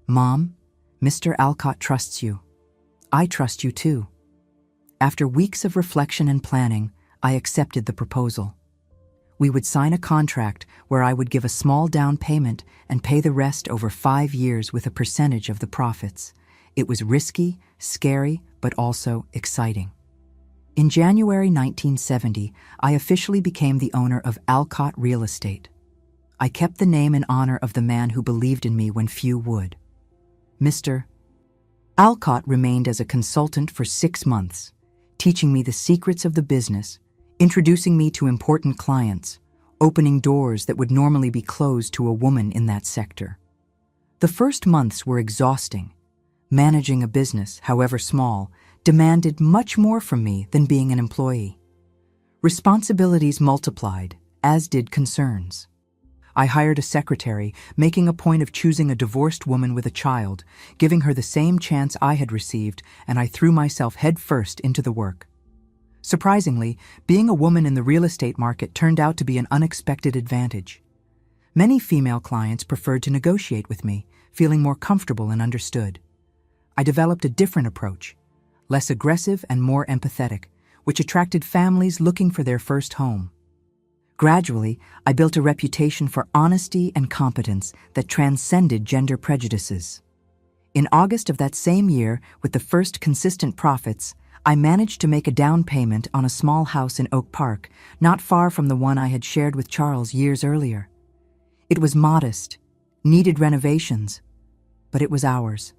"Mom, Mr. Alcott trusts you. I trust you too." After weeks of reflection and planning, I accepted the proposal. We would sign a contract where I would give a small down payment and pay the rest over 5 years with a percentage of the profits. It was risky, scary, but also exciting. In January 1970, I officially became the owner of Alcott Real Estate. I kept the name in honor of the man who believed in me when few would. Mr. Alcott remained as a consultant for 6 months, teaching me the secrets of the business, introducing me to important clients, opening doors that would normally be closed to a woman in that sector. The first months were exhausting. Managing a business, however small, demanded much more from me than being an employee. Responsibilities multiplied, as did concerns. I hired a secretary, making a point of choosing a divorced woman with a child, giving her the same chance I had received, and I threw myself headfirst into the work. Surprisingly, being a woman in the real estate market turned out to be an unexpected advantage. Many female clients preferred to negotiate with me, feeling more comfortable and understood. I developed a different approach, less aggressive and more empathetic, which attracted families looking for their first home. Gradually, I built a reputation for honesty and competence that transcended gender prejudices. In August of that same year, with the first consistent profits, I managed to make a down payment on a small house in Oak Park, not far from the one I had shared with Charles years earlier. It was modest, needed renovations, but it was ours.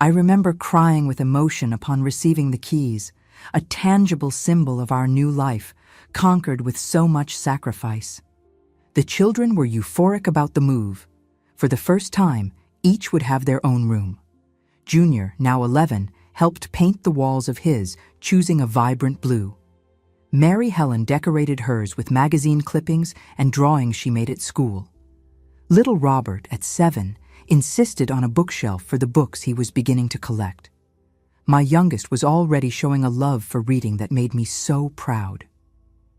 I remember crying with emotion upon receiving the keys, a tangible symbol of our new life, conquered with so much sacrifice. The children were euphoric about the move. For the first time, each would have their own room. Junior, now 11, helped paint the walls of his, choosing a vibrant blue. Mary Helen decorated hers with magazine clippings and drawings she made at school. Little Robert, at 7, insisted on a bookshelf for the books he was beginning to collect. My youngest was already showing a love for reading that made me so proud.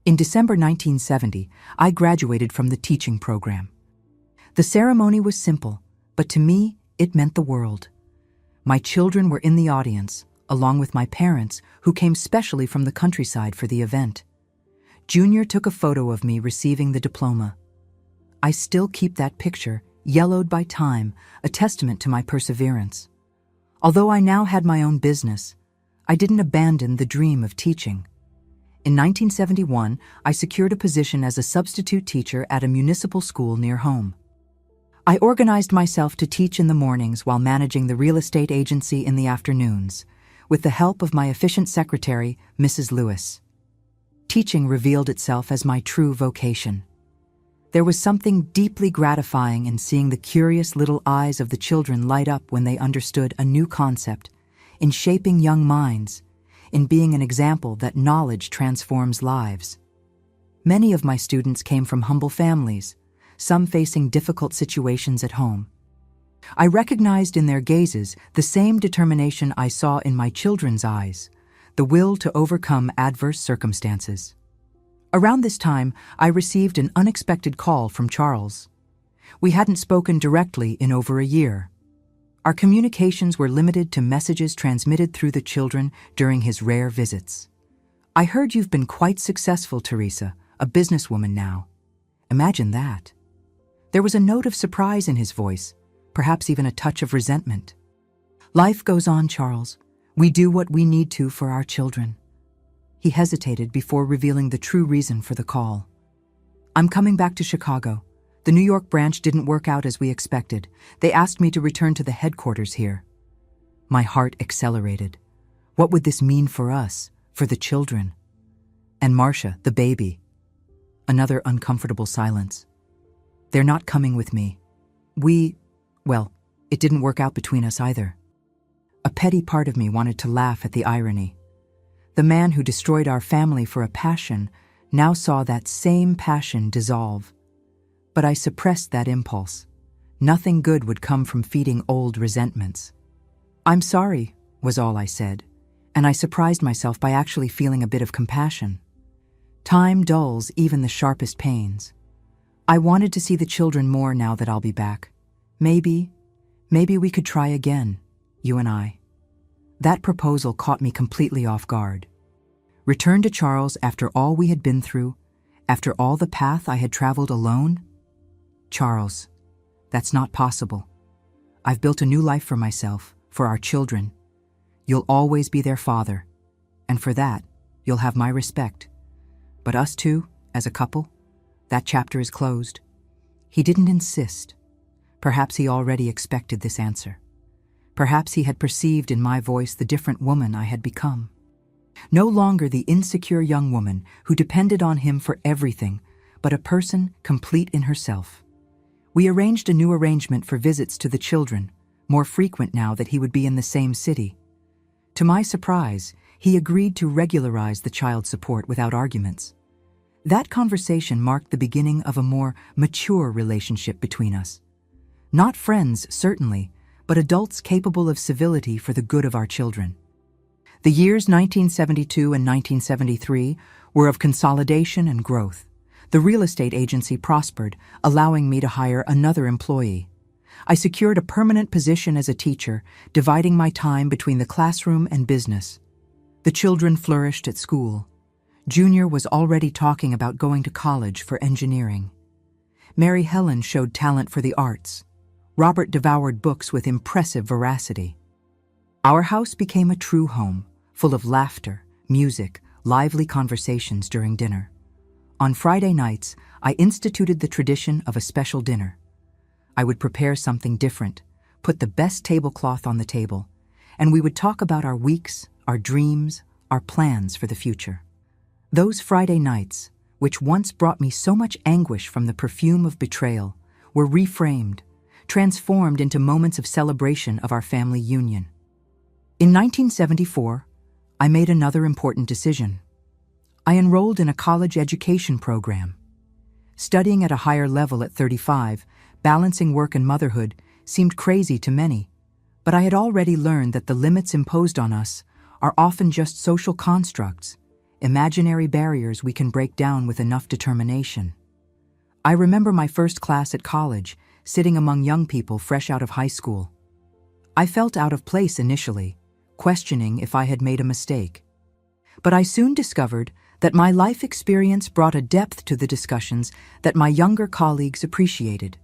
In December 1970, I graduated from the teaching program. The ceremony was simple, but to me, it meant the world. My children were in the audience, along with my parents, who came specially from the countryside for the event. Junior took a photo of me receiving the diploma. I still keep that picture, yellowed by time, a testament to my perseverance. Although I now had my own business, I didn't abandon the dream of teaching. In 1971, I secured a position as a substitute teacher at a municipal school near home. I organized myself to teach in the mornings while managing the real estate agency in the afternoons, with the help of my efficient secretary, Mrs. Lewis. Teaching revealed itself as my true vocation. There was something deeply gratifying in seeing the curious little eyes of the children light up when they understood a new concept, in shaping young minds, in being an example that knowledge transforms lives. Many of my students came from humble families, some facing difficult situations at home. I recognized in their gazes the same determination I saw in my children's eyes, the will to overcome adverse circumstances. Around this time, I received an unexpected call from Charles. We hadn't spoken directly in over a year. Our communications were limited to messages transmitted through the children during his rare visits. "I heard you've been quite successful, Teresa, a businesswoman now. Imagine that." There was a note of surprise in his voice, perhaps even a touch of resentment. "Life goes on, Charles. We do what we need to for our children." He hesitated before revealing the true reason for the call. "I'm coming back to Chicago. The New York branch didn't work out as we expected. They asked me to return to the headquarters here." My heart accelerated. What would this mean for us, for the children? And Marcia, the baby? Another uncomfortable silence. "They're not coming with me. Well, it didn't work out between us either." A petty part of me wanted to laugh at the irony. The man who destroyed our family for a passion now saw that same passion dissolve. But I suppressed that impulse. Nothing good would come from feeding old resentments. "I'm sorry," was all I said, and I surprised myself by actually feeling a bit of compassion. Time dulls even the sharpest pains. I wanted to see the children more now that I'll be back. Maybe we could try again, you and I. That proposal caught me completely off guard. Return to Charles after all we had been through, after all the path I had traveled alone? "Charles, that's not possible. I've built a new life for myself, for our children. You'll always be their father, and for that, you'll have my respect. But us two, as a couple, that chapter is closed." He didn't insist. Perhaps he already expected this answer. Perhaps he had perceived in my voice the different woman I had become. No longer the insecure young woman who depended on him for everything, but a person complete in herself. We arranged a new arrangement for visits to the children, more frequent now that he would be in the same city. To my surprise, he agreed to regularize the child support without arguments. That conversation marked the beginning of a more mature relationship between us. Not friends, certainly, but adults capable of civility for the good of our children. The years 1972 and 1973 were of consolidation and growth. The real estate agency prospered, allowing me to hire another employee. I secured a permanent position as a teacher, dividing my time between the classroom and business. The children flourished at school. Junior was already talking about going to college for engineering. Mary Helen showed talent for the arts. Robert devoured books with impressive voracity. Our house became a true home, full of laughter, music, lively conversations during dinner. On Friday nights, I instituted the tradition of a special dinner. I would prepare something different, put the best tablecloth on the table, and we would talk about our weeks, our dreams, our plans for the future. Those Friday nights, which once brought me so much anguish from the perfume of betrayal, were reframed, transformed into moments of celebration of our family union. In 1974, I made another important decision. I enrolled in a college education program. Studying at a higher level at 35, balancing work and motherhood, seemed crazy to many, but I had already learned that the limits imposed on us are often just social constructs, imaginary barriers we can break down with enough determination. I remember my first class at college, sitting among young people fresh out of high school. I felt out of place initially, questioning if I had made a mistake. But I soon discovered that my life experience brought a depth to the discussions that my younger colleagues appreciated.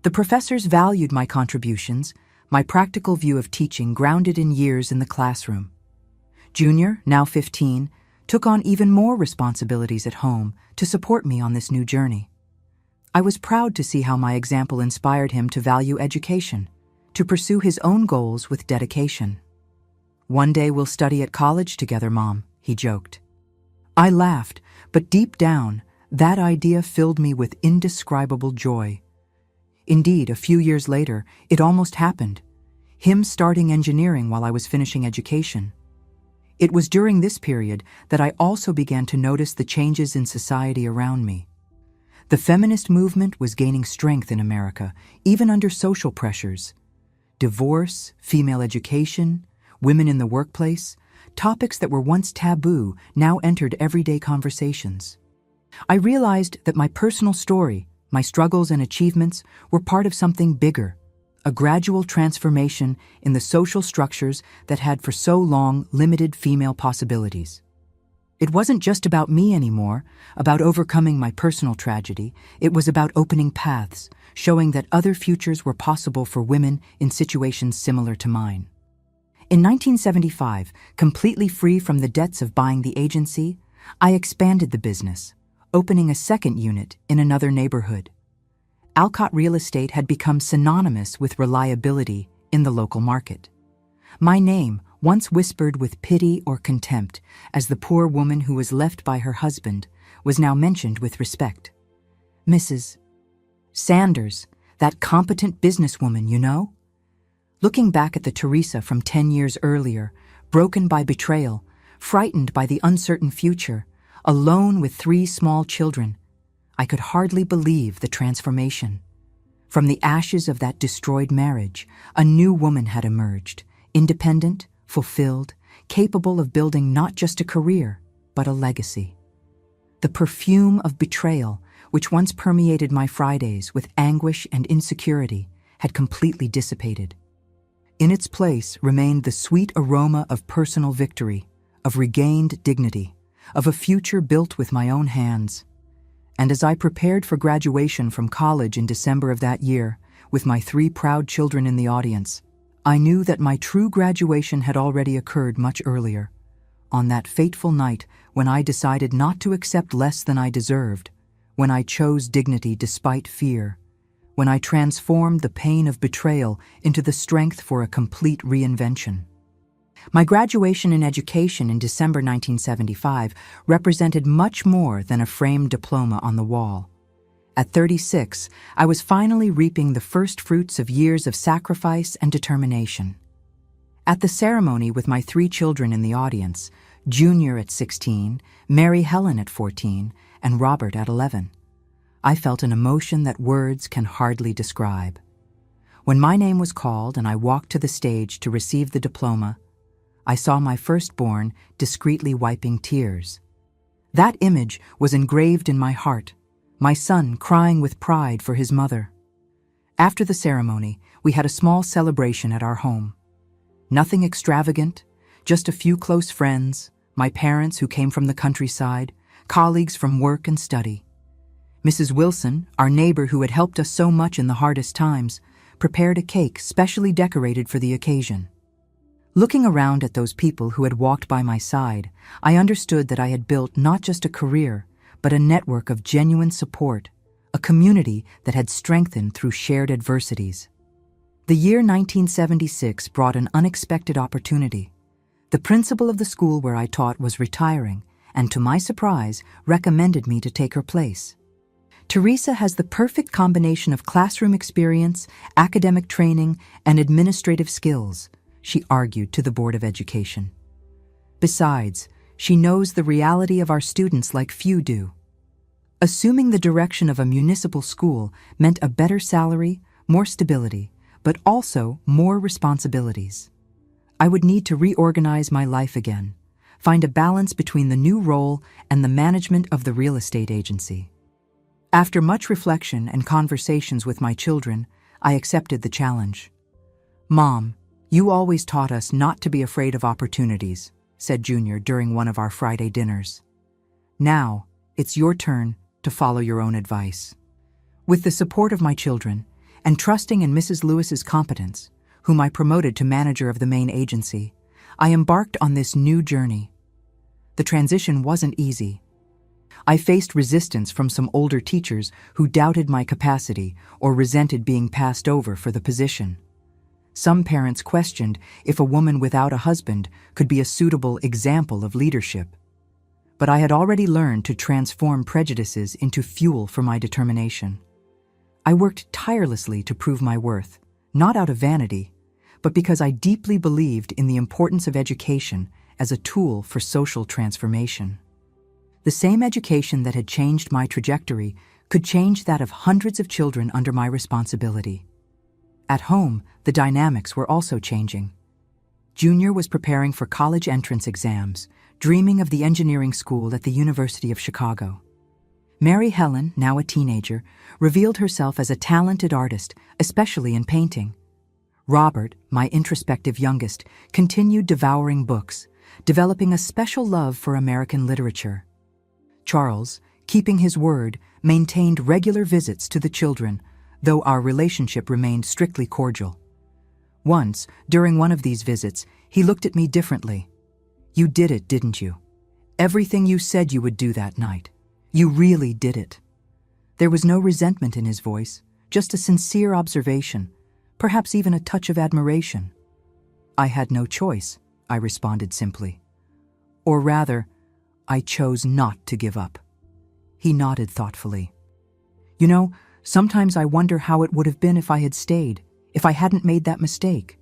The professors valued my contributions, my practical view of teaching grounded in years in the classroom. Junior, now 15, took on even more responsibilities at home to support me on this new journey. I was proud to see how my example inspired him to value education, to pursue his own goals with dedication. "One day we'll study at college together, Mom," he joked. I laughed, but deep down, that idea filled me with indescribable joy. Indeed, a few years later, it almost happened. Him starting engineering while I was finishing education. It was during this period that I also began to notice the changes in society around me. The feminist movement was gaining strength in America, even under social pressures. Divorce, female education, women in the workplace, topics that were once taboo now entered everyday conversations. I realized that my personal story, my struggles and achievements, were part of something bigger, a gradual transformation in the social structures that had for so long limited female possibilities. It wasn't just about me anymore, about overcoming my personal tragedy. It was about opening paths, showing that other futures were possible for women in situations similar to mine. In 1975, completely free from the debts of buying the agency, I expanded the business, opening a second unit in another neighborhood. Alcott Real Estate had become synonymous with reliability in the local market. My name, once whispered with pity or contempt as the poor woman who was left by her husband, was now mentioned with respect. "Mrs. Sanders, that competent businesswoman, you know?" Looking back at the Teresa from 10 years earlier, broken by betrayal, frightened by the uncertain future, alone with 3 small children, I could hardly believe the transformation. From the ashes of that destroyed marriage, a new woman had emerged, independent, fulfilled, capable of building not just a career, but a legacy. The perfume of betrayal, which once permeated my Fridays with anguish and insecurity, had completely dissipated. In its place remained the sweet aroma of personal victory, of regained dignity, of a future built with my own hands. And as I prepared for graduation from college in December of that year, with my 3 proud children in the audience, I knew that my true graduation had already occurred much earlier, on that fateful night when I decided not to accept less than I deserved, when I chose dignity despite fear, when I transformed the pain of betrayal into the strength for a complete reinvention. My graduation in education in December 1975 represented much more than a framed diploma on the wall. At 36, I was finally reaping the first fruits of years of sacrifice and determination. At the ceremony with my 3 children in the audience, Junior at 16, Mary Helen at 14, and Robert at 11, I felt an emotion that words can hardly describe. When my name was called and I walked to the stage to receive the diploma, I saw my firstborn discreetly wiping tears. That image was engraved in my heart, my son crying with pride for his mother. After the ceremony, we had a small celebration at our home. Nothing extravagant, just a few close friends, my parents who came from the countryside, colleagues from work and study. Mrs. Wilson, our neighbor who had helped us so much in the hardest times, prepared a cake specially decorated for the occasion. Looking around at those people who had walked by my side, I understood that I had built not just a career, but a network of genuine support, a community that had strengthened through shared adversities. The year 1976 brought an unexpected opportunity. The principal of the school where I taught was retiring, and to my surprise, recommended me to take her place. Teresa has the perfect combination of classroom experience, academic training, and administrative skills, she argued to the Board of Education. Besides, she knows the reality of our students like few do. Assuming the direction of a municipal school meant a better salary, more stability, but also more responsibilities. I would need to reorganize my life again, find a balance between the new role and the management of the real estate agency. After much reflection and conversations with my children, I accepted the challenge. "Mom, you always taught us not to be afraid of opportunities," said Junior during one of our Friday dinners. "Now, it's your turn to follow your own advice." With the support of my children, and trusting in Mrs. Lewis's competence, whom I promoted to manager of the main agency, I embarked on this new journey. The transition wasn't easy. I faced resistance from some older teachers who doubted my capacity or resented being passed over for the position. Some parents questioned if a woman without a husband could be a suitable example of leadership. But I had already learned to transform prejudices into fuel for my determination. I worked tirelessly to prove my worth, not out of vanity, but because I deeply believed in the importance of education as a tool for social transformation. The same education that had changed my trajectory could change that of hundreds of children under my responsibility. At home, the dynamics were also changing. Junior was preparing for college entrance exams, dreaming of the engineering school at the University of Chicago. Mary Helen, now a teenager, revealed herself as a talented artist, especially in painting. Robert, my introspective youngest, continued devouring books, developing a special love for American literature. Charles, keeping his word, maintained regular visits to the children, though our relationship remained strictly cordial. Once, during one of these visits, he looked at me differently. "You did it, didn't you? Everything you said you would do that night. You really did it." There was no resentment in his voice, just a sincere observation, perhaps even a touch of admiration. "I had no choice," I responded simply. "Or rather, I chose not to give up." He nodded thoughtfully. "You know, sometimes I wonder how it would have been if I had stayed, if I hadn't made that mistake."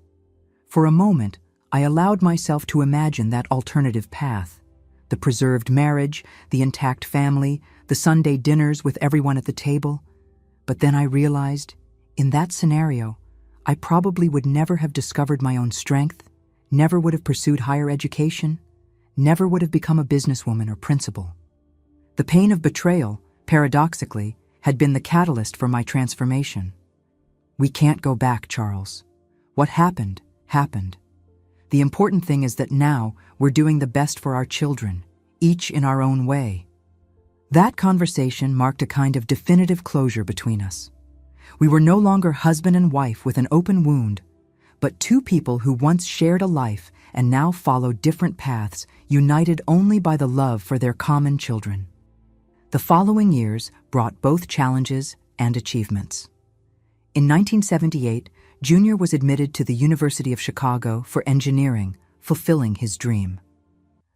For a moment, I allowed myself to imagine that alternative path. The preserved marriage, the intact family, the Sunday dinners with everyone at the table. But then I realized, in that scenario, I probably would never have discovered my own strength, never would have pursued higher education, never would have become a businesswoman or principal. The pain of betrayal, paradoxically, had been the catalyst for my transformation. We can't go back, Charles. What happened, happened. The important thing is that now we're doing the best for our children, each in our own way. That conversation marked a kind of definitive closure between us. We were no longer husband and wife with an open wound, but two people who once shared a life and now followed different paths, united only by the love for their common children. The following years brought both challenges and achievements. In 1978, Junior was admitted to the University of Chicago for engineering, fulfilling his dream.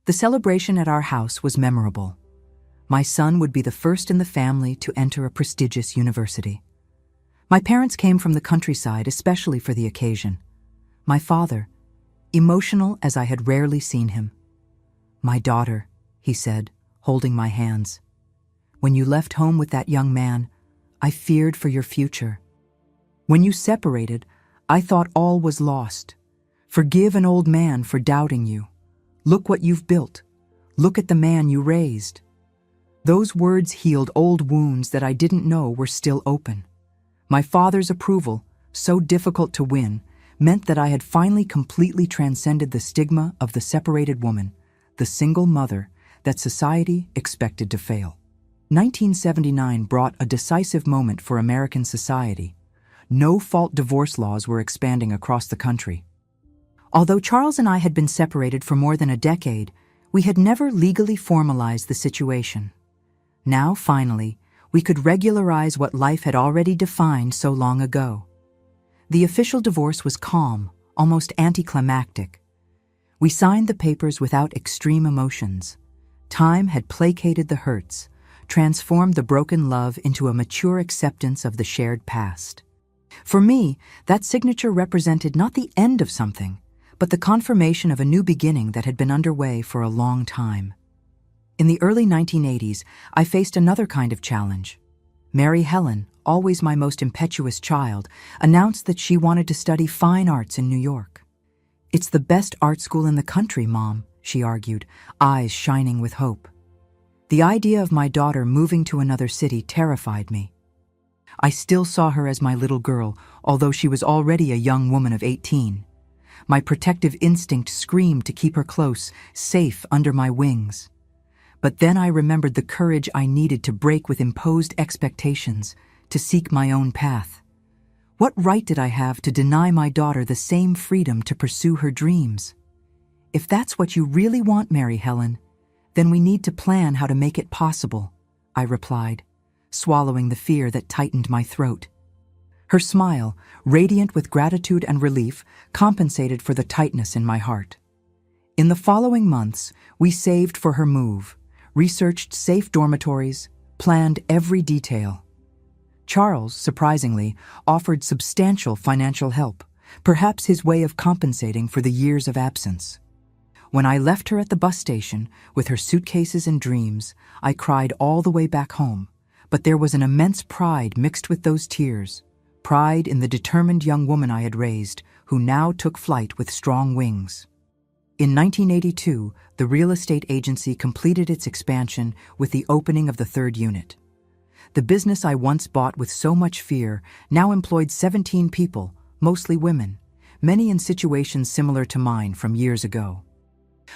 The celebration at our house was memorable. My son would be the first in the family to enter a prestigious university. My parents came from the countryside especially for the occasion. My father, emotional as I had rarely seen him. "My daughter," he said, holding my hands. "When you left home with that young man, I feared for your future. When you separated, I thought all was lost. Forgive an old man for doubting you. Look what you've built. Look at the man you raised." Those words healed old wounds that I didn't know were still open. My father's approval, so difficult to win, meant that I had finally completely transcended the stigma of the separated woman, the single mother that society expected to fail. 1979 brought a decisive moment for American society. No-fault divorce laws were expanding across the country. Although Charles and I had been separated for more than a decade, we had never legally formalized the situation. Now, finally, we could regularize what life had already defined so long ago. The official divorce was calm, almost anticlimactic. We signed the papers without extreme emotions. Time had placated the hurts, transformed the broken love into a mature acceptance of the shared past. For me, that signature represented not the end of something, but the confirmation of a new beginning that had been underway for a long time. In the early 1980s, I faced another kind of challenge. Mary Helen, always my most impetuous child, announced that she wanted to study fine arts in New York. "It's the best art school in the country, Mom," she argued, eyes shining with hope. The idea of my daughter moving to another city terrified me. I still saw her as my little girl, although she was already a young woman of 18. My protective instinct screamed to keep her close, safe under my wings. But then I remembered the courage I needed to break with imposed expectations, to seek my own path. What right did I have to deny my daughter the same freedom to pursue her dreams? If that's what you really want, Mary Helen, then we need to plan how to make it possible, I replied, swallowing the fear that tightened my throat. Her smile, radiant with gratitude and relief, compensated for the tightness in my heart. In the following months, we saved for her move, researched safe dormitories, planned every detail. Charles, surprisingly, offered substantial financial help, perhaps his way of compensating for the years of absence. When I left her at the bus station, with her suitcases and dreams, I cried all the way back home, but there was an immense pride mixed with those tears. Pride in the determined young woman I had raised, who now took flight with strong wings. In 1982, the real estate agency completed its expansion with the opening of the third unit. The business I once bought with so much fear now employed 17 people, mostly women, many in situations similar to mine from years ago.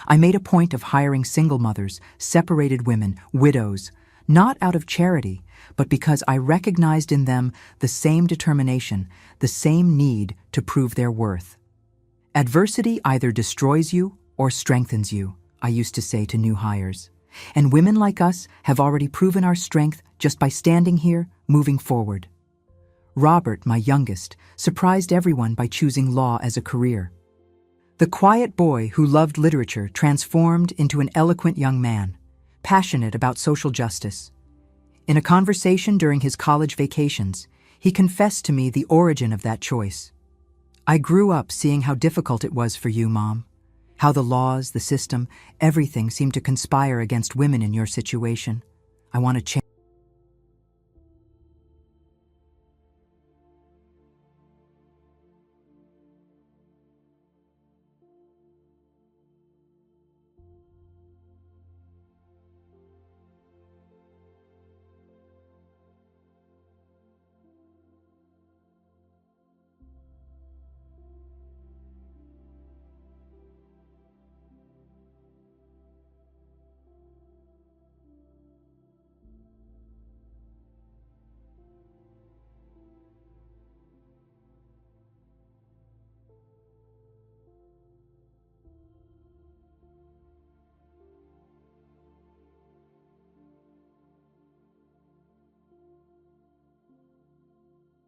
I made a point of hiring single mothers, separated women, widows, not out of charity, but because I recognized in them the same determination, the same need to prove their worth. Adversity either destroys you or strengthens you, I used to say to new hires. And women like us have already proven our strength just by standing here, moving forward. Robert, my youngest, surprised everyone by choosing law as a career. The quiet boy who loved literature transformed into an eloquent young man, passionate about social justice. In a conversation during his college vacations, he confessed to me the origin of that choice. I grew up seeing how difficult it was for you, Mom. How the laws, the system, everything seemed to conspire against women in your situation. I want to change.